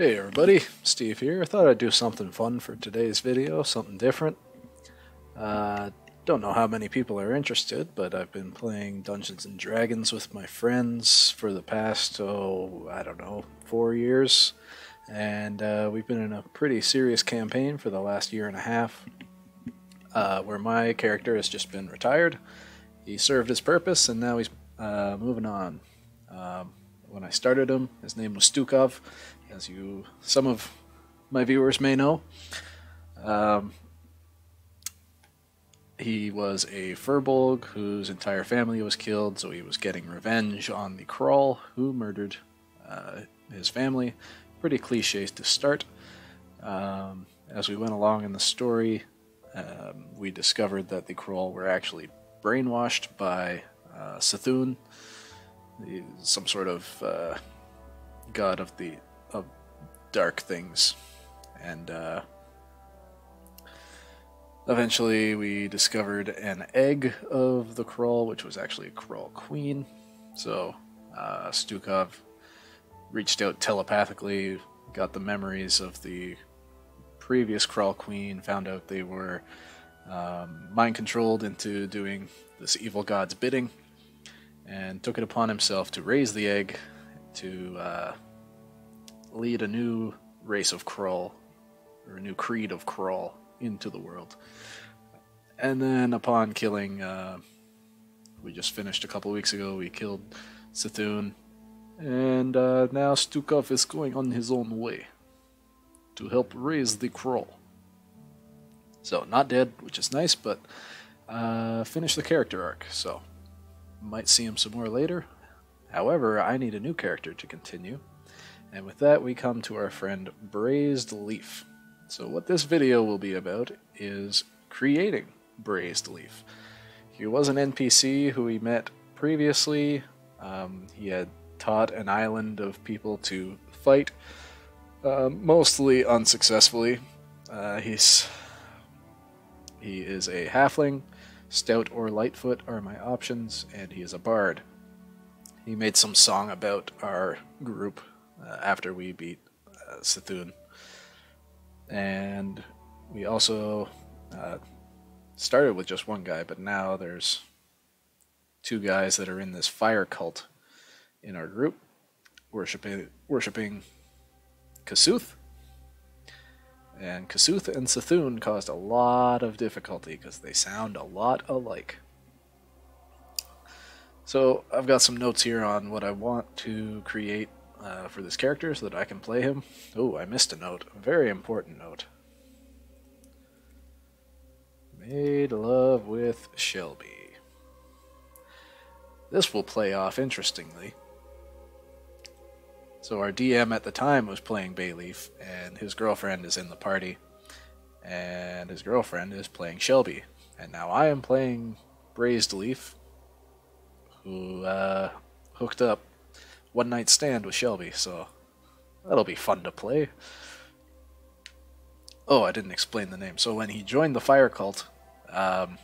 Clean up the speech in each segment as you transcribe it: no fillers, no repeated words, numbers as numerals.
Hey everybody, Steve here. I thought I'd do something fun for today's video, something different. Don't know how many people are interested, but I've been playing Dungeons and Dragons with my friends for the past, I don't know, 4 years. And we've been in a pretty serious campaign for the last year and a half, where my character has just been retired. He served his purpose, and now he's moving on. When I started him, his name was Stukov, as some of my viewers may know. He was a furbolg whose entire family was killed, so he was getting revenge on the Krull who murdered his family. Pretty cliche to start. As we went along in the story, we discovered that the Krull were actually brainwashed by Sethun, some sort of god of dark things, and eventually we discovered an egg of the Krull, which was actually a Krull queen. So Stukov reached out telepathically, got the memories of the previous Krull queen, found out they were mind controlled into doing this evil god's bidding, and took it upon himself to raise the egg to lead a new race of Krull, or a new creed of Krull, into the world. And then upon killing, we just finished a couple weeks ago, we killed Sethun, and now Stukov is going on his own way to help raise the Krull. So, not dead, which is nice, but finished the character arc, so might see him some more later. However, I need a new character to continue, and with that we come to our friend Braised Leaf. So what this video will be about is creating Braised Leaf. He was an NPC who we met previously. He had taught an island of people to fight, mostly unsuccessfully. He is a halfling. Stout or Lightfoot are my options, and he is a bard. He made some song about our group after we beat Sethun. And we also started with just one guy, but now there's two guys that are in this fire cult in our group, worshipping Kasuth. And Kasuth and Sethun caused a lot of difficulty because they sound a lot alike. So I've got some notes here on what I want to create for this character so that I can play him. Oh, I missed a note. A very important note. Made love with Shelby. This will play off interestingly. So our DM at the time was playing Bayleaf, and his girlfriend is in the party, and his girlfriend is playing Shelby, and now I am playing Braised Leaf, who hooked up one night stand with Shelby, so that'll be fun to play. Oh, I didn't explain the name. So when he joined the fire cult, the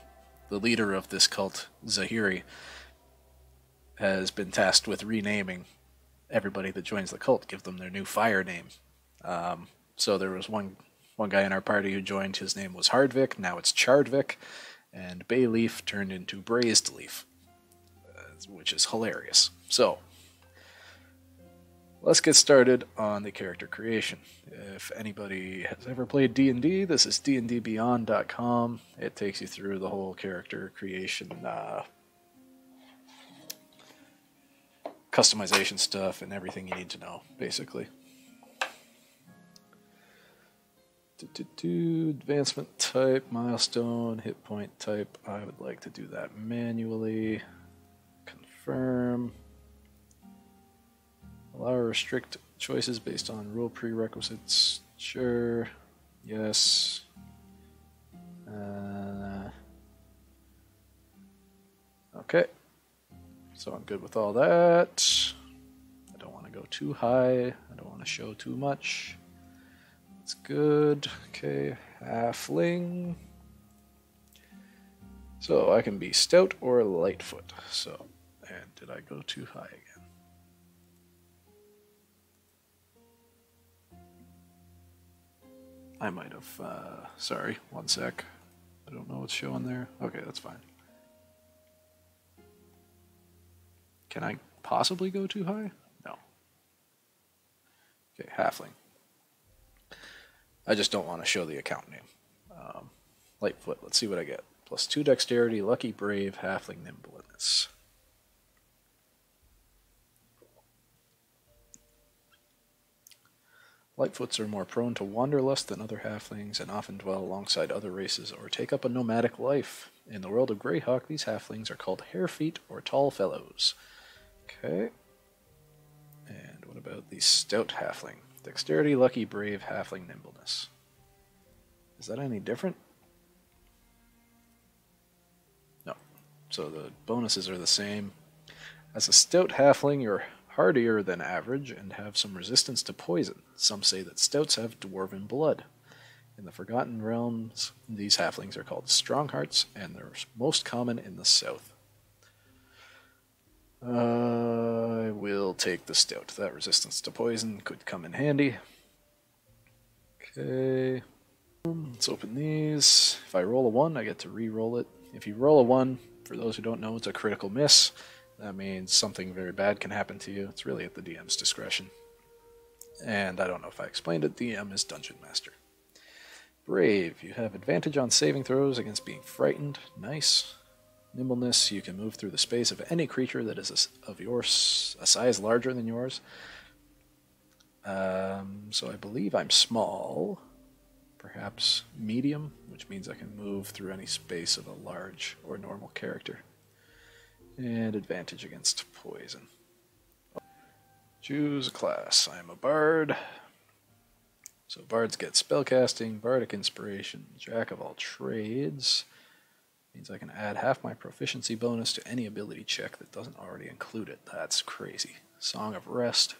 leader of this cult, Zahiri, has been tasked with renaming everybody that joins the cult, give them their new fire name. So there was one guy in our party who joined, his name was Hardvik, now it's Chardvik, and Bayleaf turned into Braised Leaf, which is hilarious. So, let's get started on the character creation. If anybody has ever played D&D, this is dndbeyond.com. It takes you through the whole character creation customization stuff and everything you need to know, basically. Advancement type, milestone, hit point type. I would like to do that manually. Confirm. Allow or restrict choices based on rule prerequisites. Sure. Yes. Okay. So I'm good with all that. I don't want to go too high. I don't want to show too much. That's good. Okay, halfling. So I can be stout or lightfoot. So, and did I go too high again? I might have, sorry, one sec. I don't know what's showing there. Okay, that's fine. Can I possibly go too high? No. Okay, halfling. I just don't want to show the account name. Lightfoot, let's see what I get. +2 dexterity, lucky, brave, halfling, nimbleness. Lightfoots are more prone to wanderlust than other halflings and often dwell alongside other races or take up a nomadic life. In the world of Greyhawk, these halflings are called harefeet or tall fellows. Okay. And what about the stout halfling? Dexterity, lucky, brave, halfling, nimbleness. Is that any different? No. So the bonuses are the same. As a stout halfling, you're hardier than average and have some resistance to poison. Some say that stouts have dwarven blood. In the Forgotten Realms, these halflings are called stronghearts, and they're most common in the south. I will take the stout. That resistance to poison could come in handy. Okay. Let's open these. If I roll a 1, I get to re-roll it. If you roll a 1, for those who don't know, it's a critical miss. That means something very bad can happen to you. It's really at the DM's discretion. And I don't know if I explained it, DM is Dungeon Master. Brave, you have advantage on saving throws against being frightened. Nice. Nimbleness, you can move through the space of any creature that is a size larger than yours. So I believe I'm small, perhaps medium, which means I can move through any space of a large or normal character. And advantage against poison. Choose a class. I am a bard. So bards get spellcasting, bardic inspiration, jack of all trades. Means I can add half my proficiency bonus to any ability check that doesn't already include it. That's crazy. Song of Rest.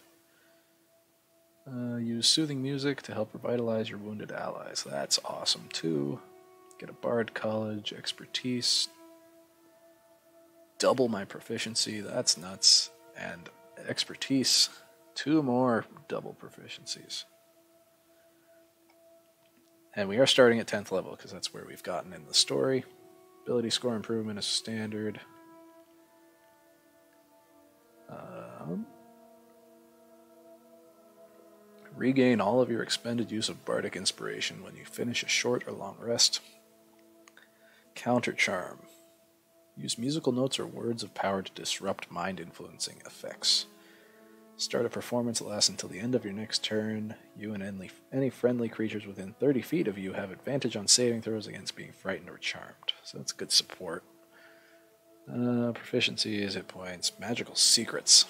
Use soothing music to help revitalize your wounded allies. That's awesome too. Get a bard college, expertise. Double my proficiency. That's nuts. And expertise. 2 more double proficiencies. And we are starting at 10th level because that's where we've gotten in the story. Ability score improvement is standard. Regain all of your expended use of bardic inspiration when you finish a short or long rest. Counter charm. Use musical notes or words of power to disrupt mind-influencing effects. Start a performance that lasts until the end of your next turn. You and any friendly creatures within 30 feet of you have advantage on saving throws against being frightened or charmed. So that's good support. Proficiency is hit points. Magical secrets.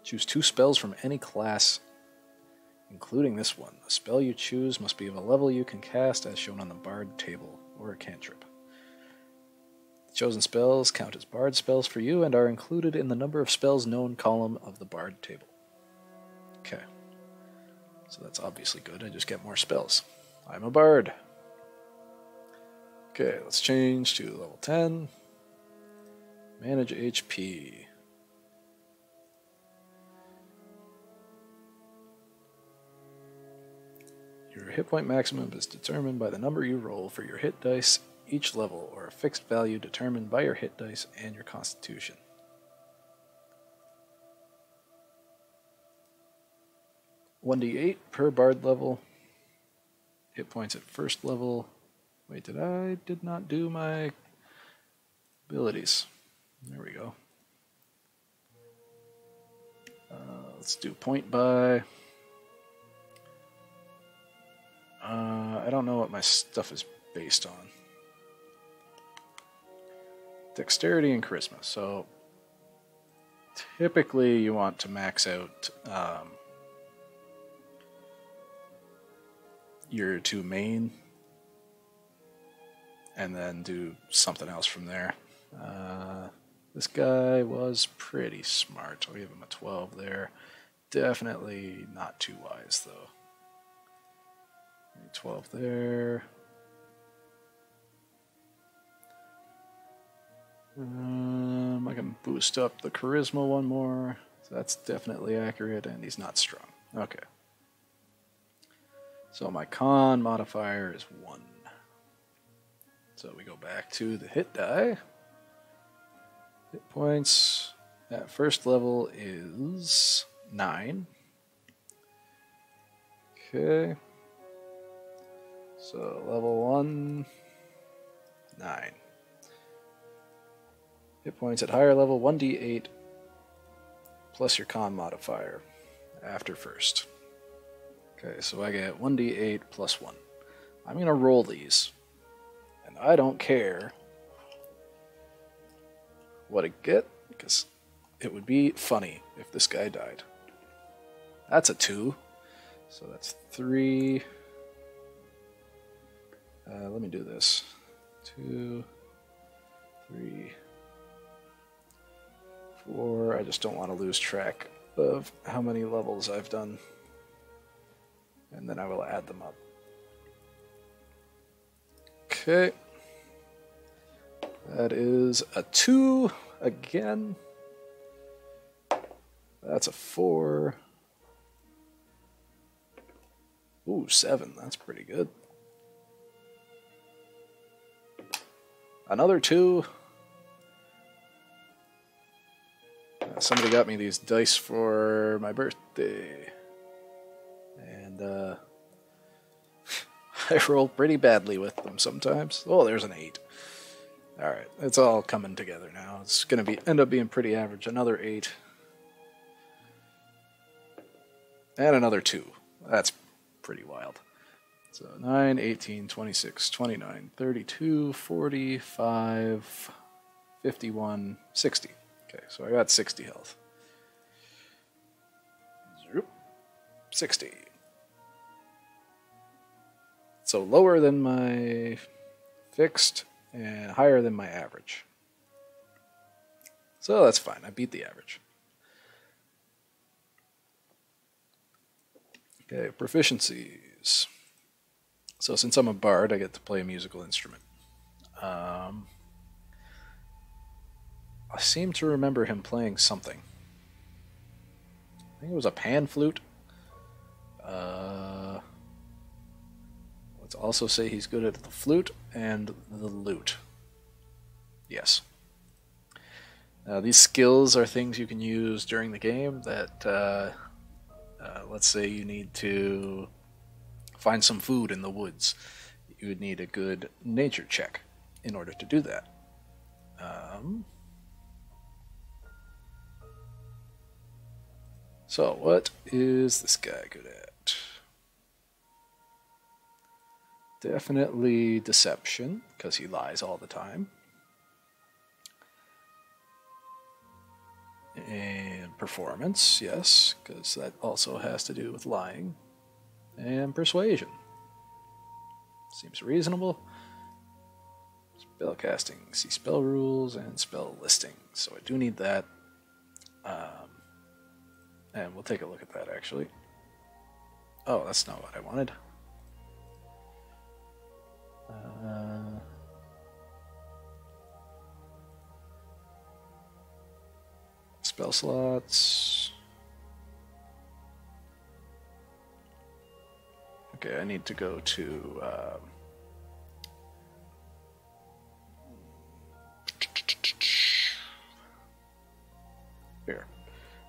Choose 2 spells from any class, including this one. The spell you choose must be of a level you can cast as shown on the bard table, or a cantrip. Chosen spells count as bard spells for you and are included in the number of spells known column of the bard table. Okay. So that's obviously good. I just get more spells. I'm a bard. Okay, let's change to level 10. Manage HP. Your hit point maximum is determined by the number you roll for your hit dice each level, or a fixed value determined by your hit dice and your constitution. $1d8 per bard level. Hit points at first level. Wait, did not do my abilities. There we go. Let's do point by. I don't know what my stuff is based on. Dexterity and charisma. So typically you want to max out your 2 main and then do something else from there. This guy was pretty smart. I'll give him a 12 there. Definitely not too wise though. 12 there. I can boost up the charisma 1 more. So that's definitely accurate, and he's not strong. Okay. So my con modifier is 1. So we go back to the hit die. Hit points at first level is 9. Okay. So level 1, 9. Hit points at higher level 1d8 plus your con modifier after first. Okay, so I get 1d8 plus 1. I'm going to roll these. And I don't care what I get, because it would be funny if this guy died. That's a 2. So that's 3. Let me do this. 2, 3, 4. I just don't want to lose track of how many levels I've done. And then I will add them up. Okay. That is a 2 again. That's a 4. Ooh, 7. That's pretty good. Another 2. Somebody got me these dice for my birthday. And I roll pretty badly with them sometimes. Oh, there's an 8. Alright, it's all coming together now. It's going to end up being pretty average. Another 8. And another 2. That's pretty wild. So 9, 18, 26, 29, 32, 45, 51, 60. Okay, so I got 60 health. 60. So lower than my fixed and higher than my average. So that's fine. I beat the average. Okay, proficiencies. So since I'm a bard, I get to play a musical instrument. I seem to remember him playing something. I think it was a pan flute. Let's also say he's good at the flute and the lute. Yes. These skills are things you can use during the game that, let's say you need to find some food in the woods. You would need a good nature check in order to do that. So what is this guy good at? Definitely deception, because he lies all the time. And performance, yes, because that also has to do with lying. And persuasion. Seems reasonable. Spell casting, see spell rules and spell listings. So I do need that. And we'll take a look at that actually. Oh, that's not what I wanted. Spell slots. Okay, I need to go to here,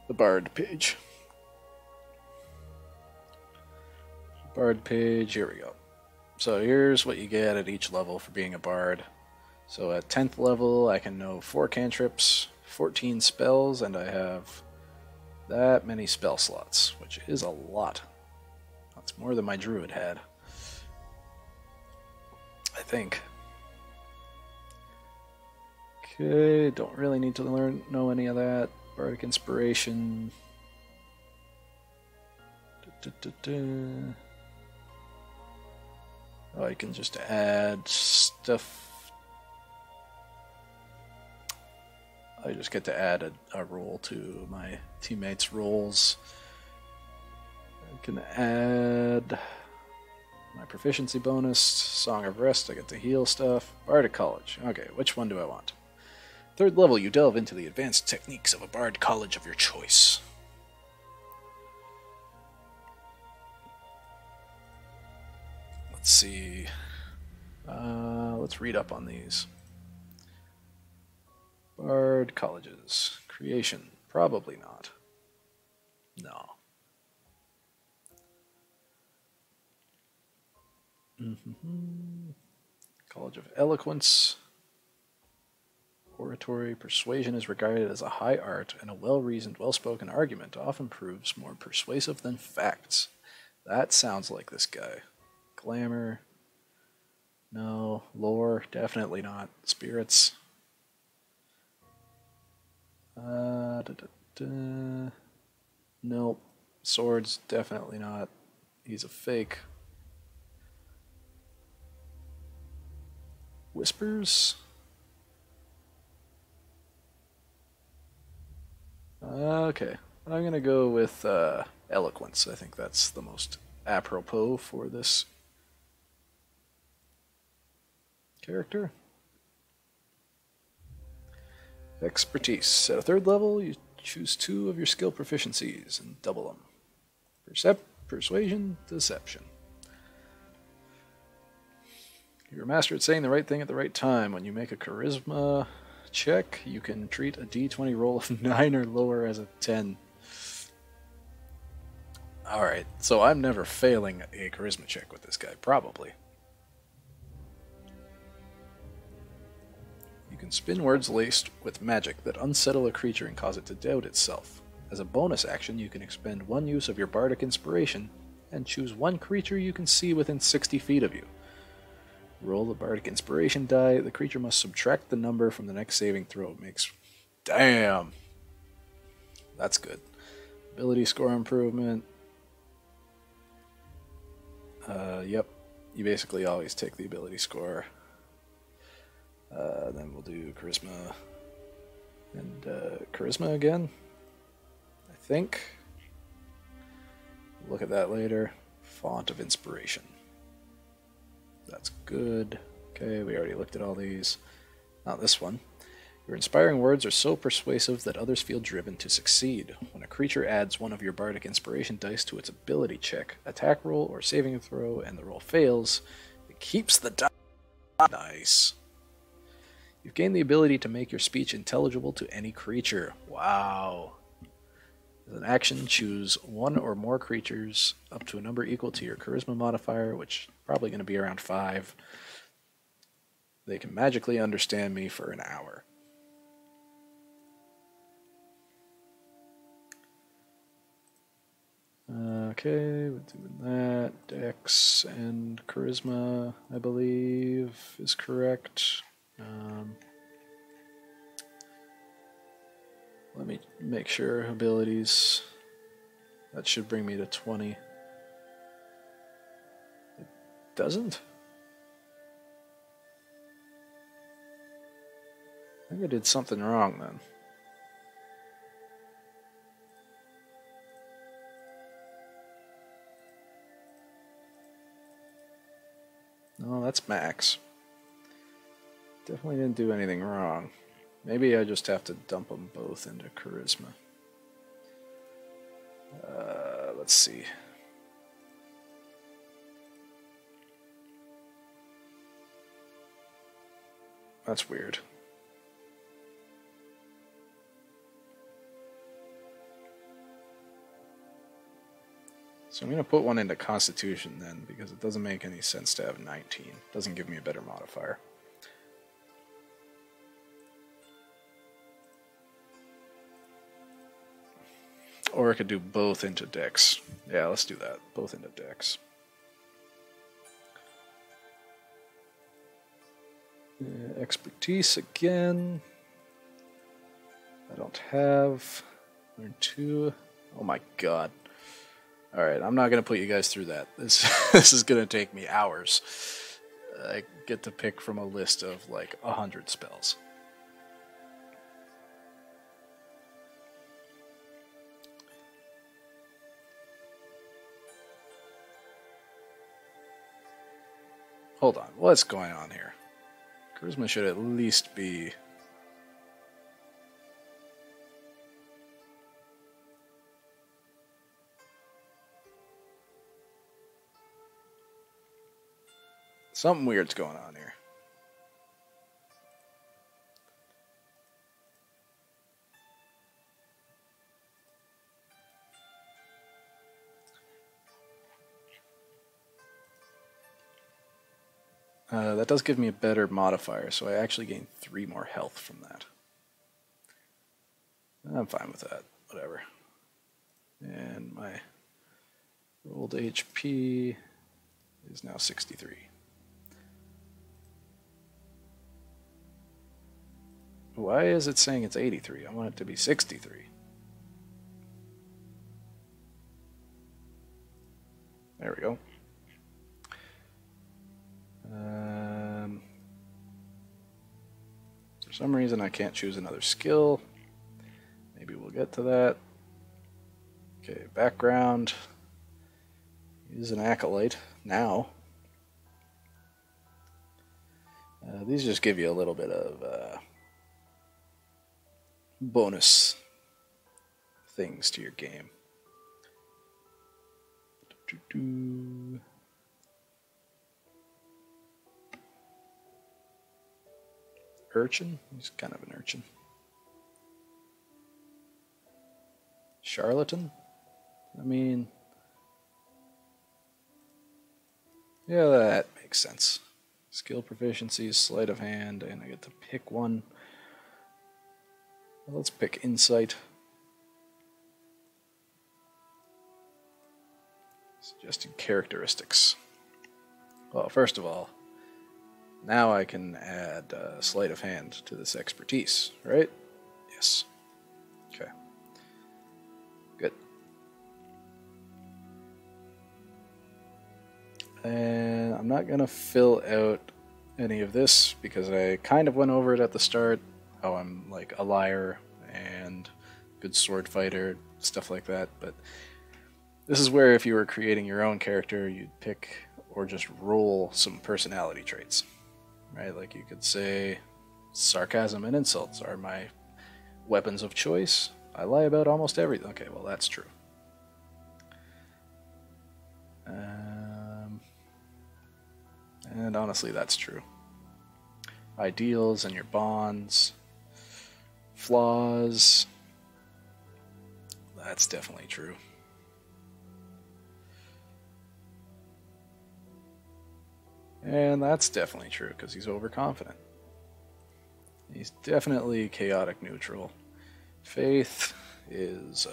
the Bard page. Bard page, here we go. So here's what you get at each level for being a Bard. So at 10th level, I can know 4 cantrips, 14 spells, and I have that many spell slots, which is a lot. That's more than my druid had, I think. Okay, don't really need to know any of that. Bardic Inspiration. Oh, I can just add stuff. I just get to add a roll to my teammates' rolls. I can add my proficiency bonus, Song of Rest, I get to heal stuff. Bardic College. Okay, which one do I want? 3rd level, you delve into the advanced techniques of a Bard College of your choice. Let's see. Let's read up on these. Bard colleges. Creation. Probably not. No. College of Eloquence. Oratory. Persuasion is regarded as a high art, and a well-reasoned, well-spoken argument often proves more persuasive than facts. That sounds like this guy. Glamour. No. Lore. Definitely not. Spirits. Nope. Swords. Definitely not. He's a fake. Whispers. Okay. I'm going to go with Eloquence. I think that's the most apropos for this character. Expertise. At a third level, you choose 2 of your skill proficiencies and double them. Persuasion, Deception. You're a master at saying the right thing at the right time. When you make a charisma check, you can treat a d20 roll of 9 or lower as a 10. Alright, so I'm never failing a charisma check with this guy, probably. You can spin words laced with magic that unsettle a creature and cause it to doubt itself. As a bonus action, you can expend 1 use of your bardic inspiration and choose 1 creature you can see within 60 feet of you. Roll the bardic inspiration die. The creature must subtract the number from the next saving throw it makes. Damn! That's good. Ability score improvement. Yep. You basically always take the ability score. Then we'll do charisma. And charisma again, I think. Look at that later. Font of inspiration. That's good. Okay, we already looked at all these. Not this one. Your inspiring words are so persuasive that others feel driven to succeed. When a creature adds 1 of your bardic inspiration dice to its ability check, attack roll, or saving throw, and the roll fails, it keeps the die. Nice. You've gained the ability to make your speech intelligible to any creature. Wow. As an action, choose 1 or more creatures up to a number equal to your charisma modifier, which is probably going to be around 5. They can magically understand me for an hour. Okay, we're doing that. Dex and charisma, I believe, is correct. Let me make sure. Abilities. That should bring me to 20. It doesn't? I think I did something wrong then. No, that's max. Definitely didn't do anything wrong. Maybe I just have to dump them both into charisma. Let's see. That's weird. So I'm going to put one into Constitution then, because it doesn't make any sense to have 19. It doesn't give me a better modifier. Or I could do both into Dex. Yeah, let's do that. Both into Dex. Expertise again. I don't have. Learn 2. Oh my god. Alright, I'm not going to put you guys through that. This is going to take me hours. I get to pick from a list of like 100 spells. Hold on, what's going on here? Charisma should at least be... Something weird's going on here. That does give me a better modifier, so I actually gain 3 more health from that. I'm fine with that, whatever. And my rolled HP is now 63. Why is it saying it's 83? I want it to be 63. There we go. For some reason I can't choose another skill. Maybe we'll get to that. Okay, background. Use an acolyte now. These just give you a little bit of bonus things to your game. Urchin? He's kind of an urchin. Charlatan? I mean, yeah, that makes sense. Skill proficiency, sleight of hand, and I get to pick one. Well, let's pick insight. Suggested characteristics. Well, first of all, now I can add sleight of hand to this expertise, right? Yes. Okay. Good. And I'm not going to fill out any of this because I kind of went over it at the start, how I'm like a liar and good sword fighter, stuff like that, but this is where if you were creating your own character, you'd pick or just roll some personality traits. Right, like you could say, sarcasm and insults are my weapons of choice. I lie about almost everything. Okay, well that's true. And honestly, that's true. Ideals and your bonds, flaws. That's definitely true. And that's definitely true, because he's overconfident. He's definitely chaotic neutral. Faith is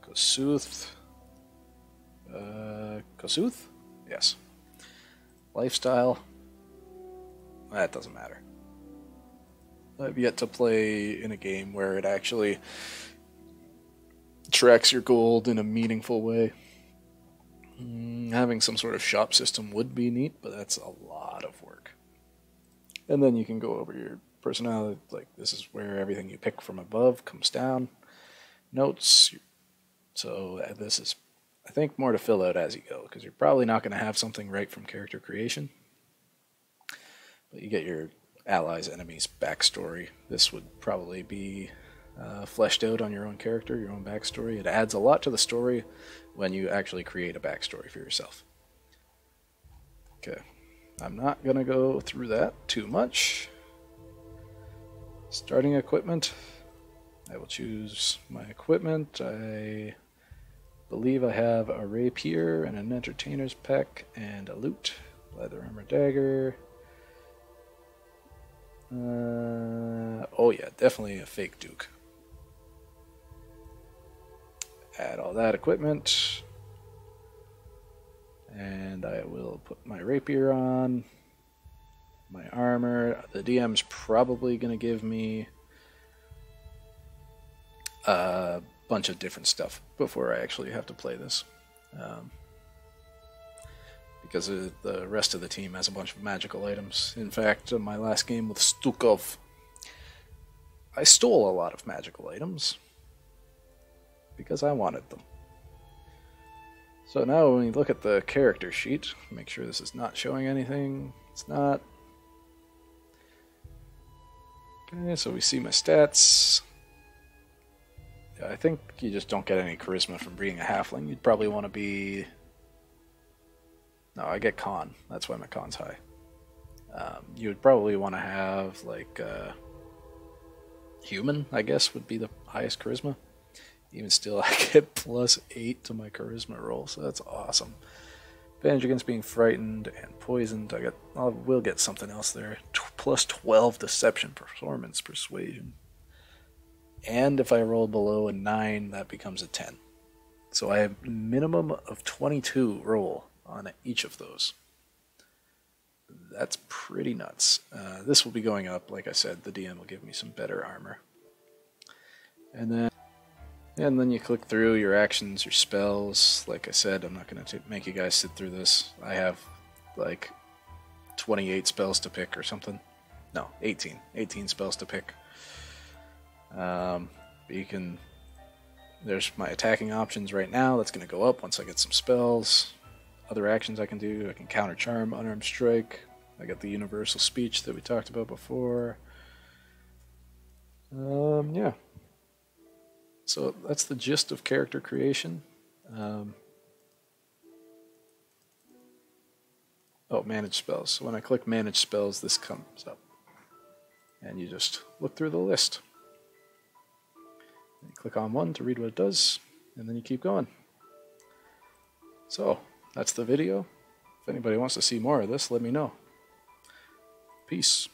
Kosuth. Kosuth? Yes. Lifestyle? That doesn't matter. I've yet to play in a game where it actually tracks your gold in a meaningful way. Having some sort of shop system would be neat, but that's a lot of work. And then you can go over your personality, like this is where everything you pick from above comes down. Notes. So this is, I think, more to fill out as you go, because you're probably not going to have something right from character creation. But you get your allies, enemies, backstory. This would probably be fleshed out on your own character, your own backstory. It adds a lot to the story when you actually create a backstory for yourself. Okay, I'm not going to go through that too much. Starting equipment. I will choose my equipment. I believe I have a rapier and an entertainer's pack and a lute. Leather armor dagger. Oh yeah, definitely a fake duke. Add all that equipment. And I will put my rapier on. My armor. The DM's probably going to give me a bunch of different stuff before I actually have to play this. Because the rest of the team has a bunch of magical items. In fact, in my last game with Stukov, I stole a lot of magical items because I wanted them. So now when we look at the character sheet, make sure this is not showing anything. It's not. Okay, so we see my stats. Yeah, I think you just don't get any charisma from being a halfling. You'd probably want to be No, I get con. That's why my con's high. You would probably want to have like human, I guess, would be the highest charisma. Even still, I get +8 to my charisma roll, so that's awesome. Advantage against being frightened and poisoned. I will get something else there. +12 deception, performance, persuasion. And if I roll below a 9, that becomes a 10. So I have a minimum of 22 roll on each of those. That's pretty nuts. This will be going up, like I said. The DM will give me some better armor. And then you click through your actions, your spells. Like I said, I'm not going to make you guys sit through this. I have like 28 spells to pick or something. No, 18. 18 spells to pick. There's my attacking options right now. That's going to go up once I get some spells. Other actions I can do. I can counter charm, unarmed strike. I got the universal speech that we talked about before. Yeah. So that's the gist of character creation. Manage spells. So when I click manage spells, this comes up. And you just look through the list. You click on one to read what it does, and then you keep going. So, that's the video. If anybody wants to see more of this, let me know. Peace.